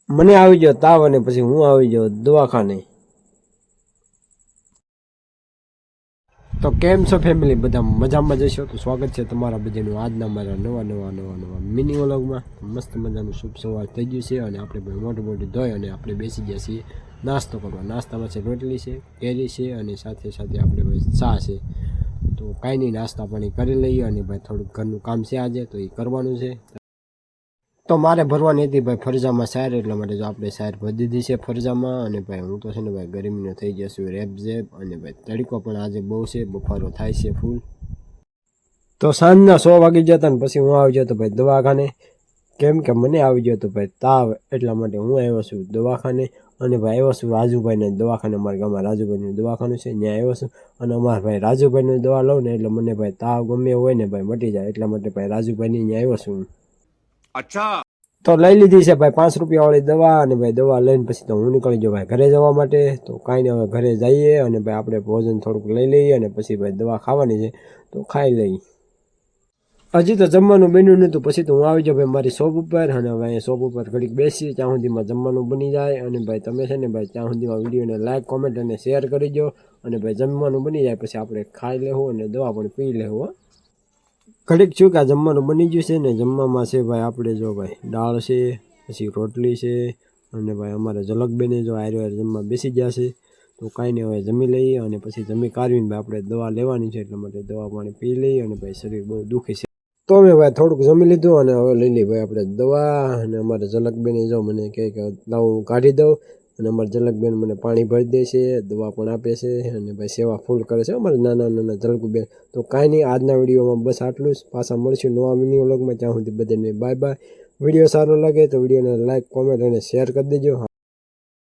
મને આવી ગયો તાવ અને પછી હું આવી ગયો દવાખાને. તો કેમ છો ફેમિલી, બધા મજામાં જશો? તો સ્વાગત છે તમારા બધાનું આજના મારા નવા મિની વ્લોગમાં. મસ્ત મજાનું શુભ સવાર થઈ ગયું છે અને આપણે ભાઈ મોટું ધોઈ અને આપણે બેસી ગયા છીએ નાસ્તો કરવા. નાસ્તામાં છે રોટલી છે, કેરી છે અને સાથે સાથે આપણે ભાઈ ચા છે. તો કાંઈ નહીં, નાસ્તા પાણી કરી લઈએ અને ભાઈ થોડુંક ઘરનું કામ છે આજે, તો એ કરવાનું છે. તો મારે ભરવાની હતી ભાઈ ફરજામાં સાર, એટલા માટે જો આપણે સાર ભરી દીધી છે ફરજામાં. અને ભાઈ હું તો છે ને ભાઈ ગરમીનો થઈ ગયો છું રેપઝેપ, અને ભાઈ તડકો પણ આજે બહુ છે, બફારો થાય છે ફૂલ. તો સાંજના 100 વાગી ગયા હતા ને પછી હું આવી ગયો તો ભાઈ દવાખાને, કેમ કે મને આવી ગયો તો ભાઈ તાવ, એટલા માટે હું આવ્યો છું દવાખાને. અને ભાઈ આવ્યો છું રાજુભાઈને દવાખાને, અમારા ગામમાં રાજુભાઈનું દવાખાનું છે, ત્યાં આવ્યો છું. અને અમારા ભાઈ રાજુભાઈની દવા લઉં ને એટલે મને ભાઈ તાવ ગમે હોય ને ભાઈ મટી જાય, એટલા માટે ભાઈ રાજુભાઈની ત્યાં આવ્યો છું. અચ્છા, તો લઈ લીધી છે ભાઈ 5 રૂપિયા વાળી દવા. અને ભાઈ દવા લઈને પછી તો હું નીકળી ગયો ભાઈ ઘરે જવા માટે. તો કાંઈ નહીં, હવે ઘરે જઈએ અને ભાઈ આપણે ભોજન થોડુંક લઈ લઈએ અને પછી ભાઈ દવા ખાવાની છે તો ખાઈ લઈએ. હજી તો જમવાનું બન્યું નહોતું, પછી તો હું આવી જાઉં ભાઈ મારી શોપ ઉપર. અને ભાઈ શોપ ઉપર ઘડીક બેસી ત્યાં સુધીમાં જમવાનું બની જાય. અને ભાઈ તમે છે ને ભાઈ ત્યાં સુધીમાં વિડીયોને લાઈક, કોમેન્ટ અને શેર કરી દો. અને ભાઈ જમવાનું બની જાય પછી આપણે ખાઈ લેવું અને દવા પણ પી લેવું. ઘડીક છું કે જમવાનું બની ગયું છે ને. જમવામાં છે ભાઈ આપણે જો ભાઈ દાળ છે, પછી રોટલી છે, અને ભાઈ અમારે ઝલકબેને જો હારે જમવા બેસી ગયા છે. તો કાંઈ નહીં, હવે જમી લઈએ અને પછી જમી કાઢીને ભાઈ આપણે દવા લેવાની છે, એટલા માટે દવા પાણી પી લઈએ. અને ભાઈ શરીર બહુ દુખી છે તો મેં ભાઈ થોડુંક જમી લીધું અને હવે લઈ લઈએ ભાઈ આપણે દવા. અને અમારે ઝલકબેને જો મને કહે કે દવા કાઢી દઉં, અને અમારે ઝલકબેન મને પાણી ભરી દે છે, દવા પણ આપે છે, અને ભાઈ સેવા ફૂલ કરે છે અમારે નાના ઝલકુબેન. તો કાંઈ નહીં, આજના વિડીયોમાં બસ આટલું જ. પાછા મળશું નવા મિની વ્લોગમાં, ત્યાં સુધી બધાને બાય બાય. વિડીયો સારો લાગે તો વિડીયોને લાઈક, કોમેન્ટ અને શેર કરી દેજો.